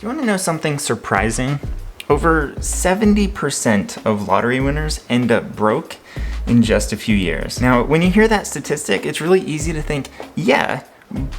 Do you want to know something surprising? Over 70% of lottery winners end up broke in just a few years. Now, when you hear that statistic, it's really easy to think, yeah,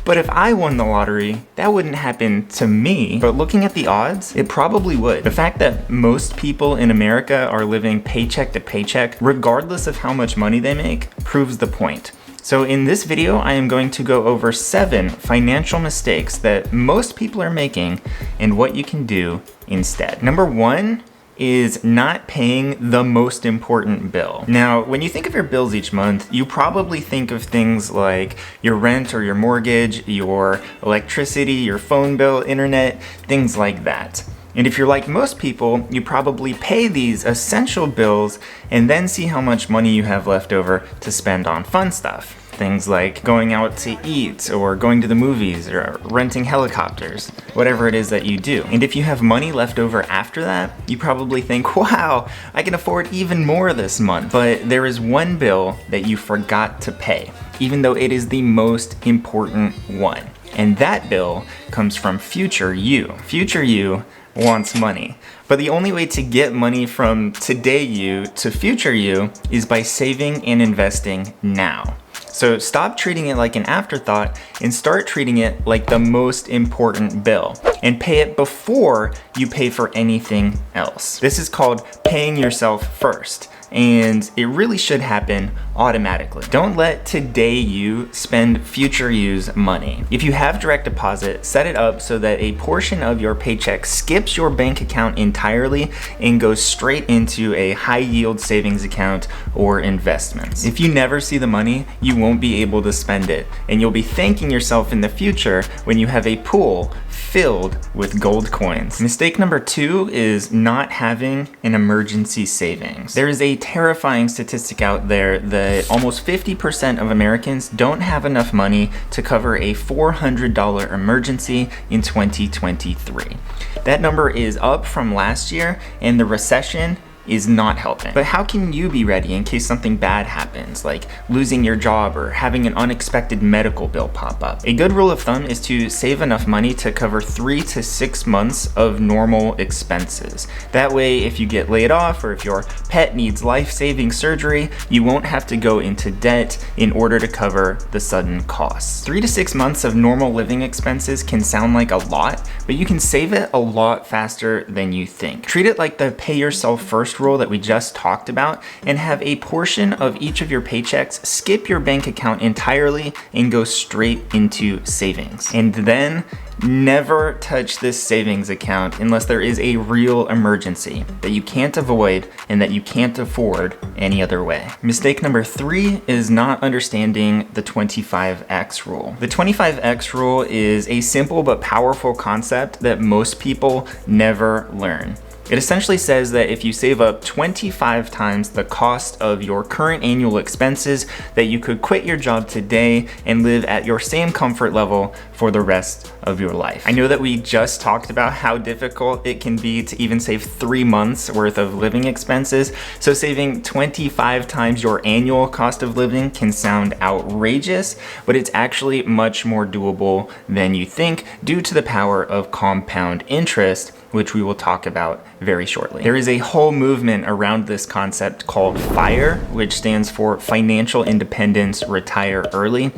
but if I won the lottery, that wouldn't happen to me. But looking at the odds, it probably would. The fact that most people in America are living paycheck to paycheck, regardless of how much money they make, proves the point. So in this video, I am going to go over 7 financial mistakes that most people are making and what you can do instead. Number 1 is not paying the most important bill. Now, when you think of your bills each month, you probably think of things like your rent or your mortgage, your electricity, your phone bill, internet, things like that. And if you're like most people, you probably pay these essential bills and then see how much money you have left over to spend on fun stuff. Things like going out to eat or going to the movies or renting helicopters, whatever it is that you do. And if you have money left over after that, you probably think, wow, I can afford even more this month. But there is one bill that you forgot to pay, even though it is the most important one. And that bill comes from future you. Future you wants money. But the only way to get money from today you to future you is by saving and investing now. So stop treating it like an afterthought and start treating it like the most important bill and pay it before you pay for anything else. This is called paying yourself first. And it really should happen automatically. Don't let today you spend future you's money. If you have direct deposit, set it up so that a portion of your paycheck skips your bank account entirely and goes straight into a high yield savings account or investments. If you never see the money, you won't be able to spend it, and you'll be thanking yourself in the future when you have a pool filled with gold coins. Mistake number 2 is not having an emergency savings. There is a terrifying statistic out there that almost 50% of Americans don't have enough money to cover a $400 emergency in 2023. That number is up from last year, and the recession is not helping. But how can you be ready in case something bad happens, like losing your job or having an unexpected medical bill pop up? A good rule of thumb is to save enough money to cover 3 to 6 months of normal expenses. That way, if you get laid off or if your pet needs life-saving surgery, you won't have to go into debt in order to cover the sudden costs. 3 to 6 months of normal living expenses can sound like a lot, but you can save it a lot faster than you think. Treat it like the pay yourself first rule that we just talked about, and have a portion of each of your paychecks skip your bank account entirely and go straight into savings. And then never touch this savings account unless there is a real emergency that you can't avoid and that you can't afford any other way. Mistake number 3 is not understanding the 25x rule. The 25x rule is a simple but powerful concept that most people never learn. It essentially says that if you save up 25 times the cost of your current annual expenses, that you could quit your job today and live at your same comfort level for the rest of your life. I know that we just talked about how difficult it can be to even save 3 months worth of living expenses, so saving 25 times your annual cost of living can sound outrageous, but it's actually much more doable than you think due to the power of compound interest, which we will talk about very shortly. There is a whole movement around this concept called FIRE, which stands for Financial Independence, Retire Early.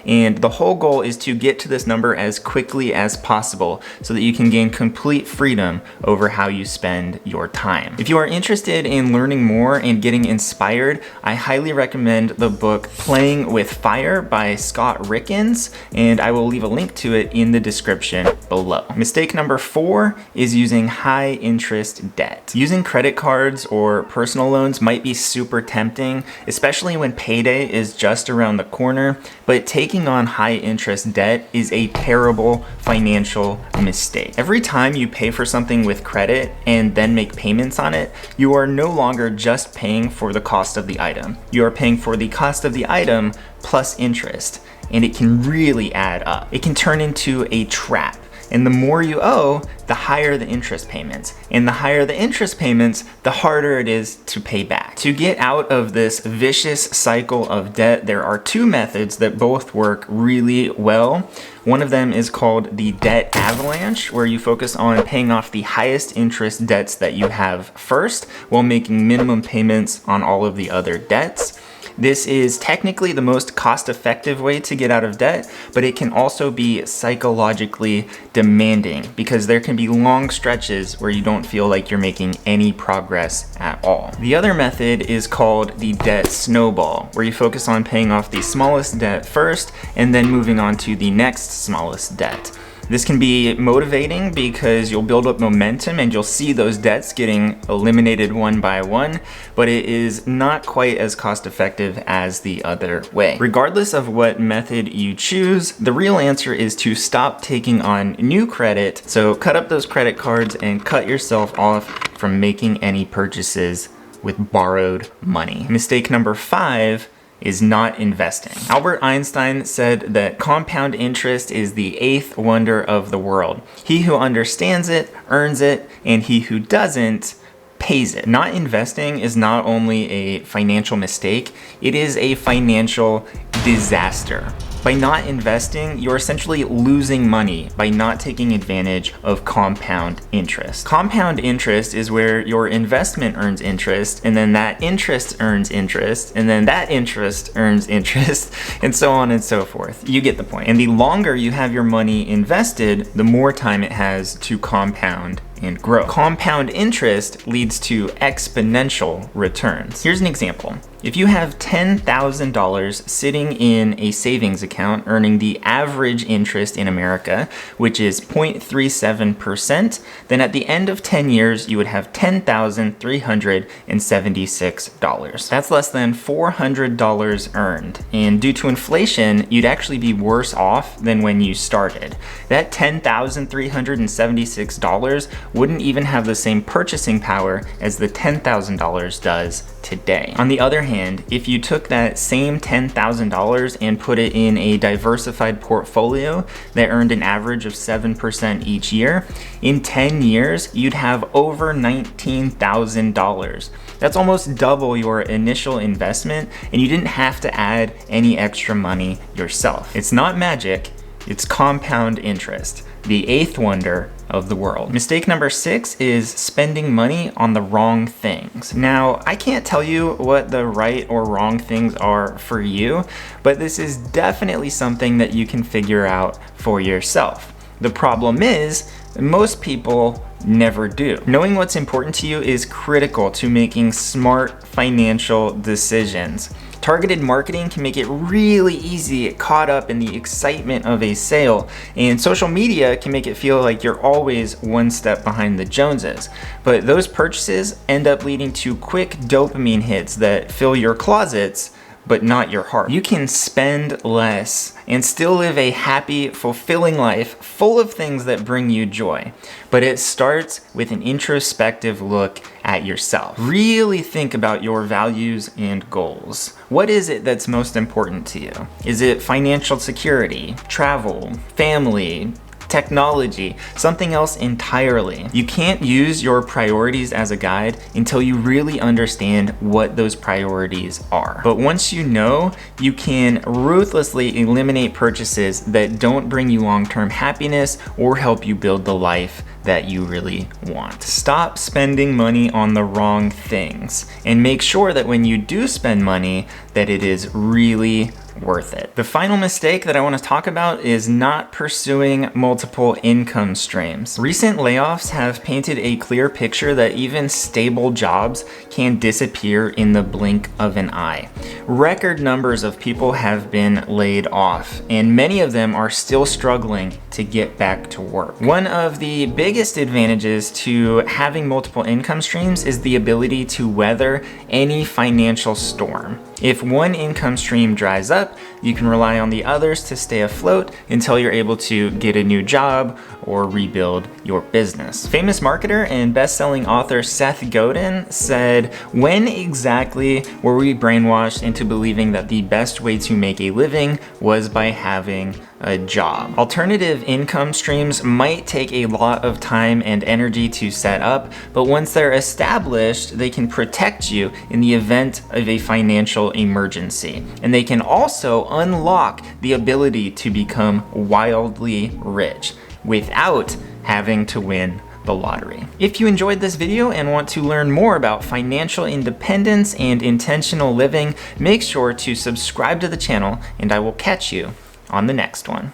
And the whole goal is to get to this number as quickly as possible so that you can gain complete freedom over how you spend your time. If you are interested in learning more and getting inspired, I highly recommend the book Playing with Fire by Scott Rickens, and I will leave a link to it in the description below. Mistake number 4 is using high interest debt. Using credit cards or personal loans might be super tempting, especially when payday is just around the corner, but taking on high interest debt is a terrible financial mistake. Every time you pay for something with credit and then make payments on it, you are no longer just paying for the cost of the item. You are paying for the cost of the item plus interest, and it can really add up. It can turn into a trap. And the more you owe, the higher the interest payments. And the higher the interest payments, the harder it is to pay back. To get out of this vicious cycle of debt, there are two methods that both work really well. One of them is called the debt avalanche, where you focus on paying off the highest interest debts that you have first, while making minimum payments on all of the other debts. This is technically the most cost-effective way to get out of debt, but it can also be psychologically demanding because there can be long stretches where you don't feel like you're making any progress at all. The other method is called the debt snowball, where you focus on paying off the smallest debt first and then moving on to the next smallest debt. This can be motivating because you'll build up momentum and you'll see those debts getting eliminated one by one, but it is not quite as cost effective as the other way. Regardless of what method you choose, the real answer is to stop taking on new credit. So cut up those credit cards and cut yourself off from making any purchases with borrowed money. Mistake number 5 is not investing. Albert Einstein said that compound interest is the 8th wonder of the world. He who understands it, earns it, and he who doesn't, pays it. Not investing is not only a financial mistake, it is a financial disaster. By not investing, you're essentially losing money by not taking advantage of compound interest. Compound interest is where your investment earns interest, and then that interest earns interest, and then that interest earns interest, and so on and so forth. You get the point. And the longer you have your money invested, the more time it has to compound and grow. Compound interest leads to exponential returns. Here's an example. If you have $10,000 sitting in a savings account earning the average interest in America, which is 0.37%, then at the end of 10 years, you would have $10,376. That's less than $400 earned. And due to inflation, you'd actually be worse off than when you started. That $10,376 wouldn't even have the same purchasing power as the $10,000 does today. On the other hand, if you took that same $10,000 and put it in a diversified portfolio that earned an average of 7% each year, in 10 years, you'd have over $19,000. That's almost double your initial investment, and you didn't have to add any extra money yourself. It's not magic, it's compound interest, the 8th wonder of the world. Mistake number 6 is spending money on the wrong things. Now, I can't tell you what the right or wrong things are for you, but this is definitely something that you can figure out for yourself. The problem is, most people never do. Knowing what's important to you is critical to making smart financial decisions. Targeted marketing can make it really easy to get caught up in the excitement of a sale, and social media can make it feel like you're always one step behind the Joneses. But those purchases end up leading to quick dopamine hits that fill your closets, but not your heart. You can spend less and still live a happy, fulfilling life full of things that bring you joy. But it starts with an introspective look at yourself. Really think about your values and goals. What is it that's most important to you? Is it financial security, travel, family, technology, something else entirely? You can't use your priorities as a guide until you really understand what those priorities are. But once you know, you can ruthlessly eliminate purchases that don't bring you long-term happiness or help you build the life that you really want. Stop spending money on the wrong things and make sure that when you do spend money, that it is really worth it. The final mistake that I want to talk about is not pursuing multiple income streams. Recent layoffs have painted a clear picture that even stable jobs can disappear in the blink of an eye. Record numbers of people have been laid off, and many of them are still struggling to get back to work. One of the biggest advantages to having multiple income streams is the ability to weather any financial storm. If one income stream dries up, you can rely on the others to stay afloat until you're able to get a new job or rebuild your business. Famous marketer and best-selling author Seth Godin said, "When exactly were we brainwashed into believing that the best way to make a living was by having a job?" Alternative income streams might take a lot of time and energy to set up, but once they're established, they can protect you in the event of a financial emergency. And they can also unlock the ability to become wildly rich without having to win the lottery. If you enjoyed this video and want to learn more about financial independence and intentional living, make sure to subscribe to the channel, and I will catch you on the next one.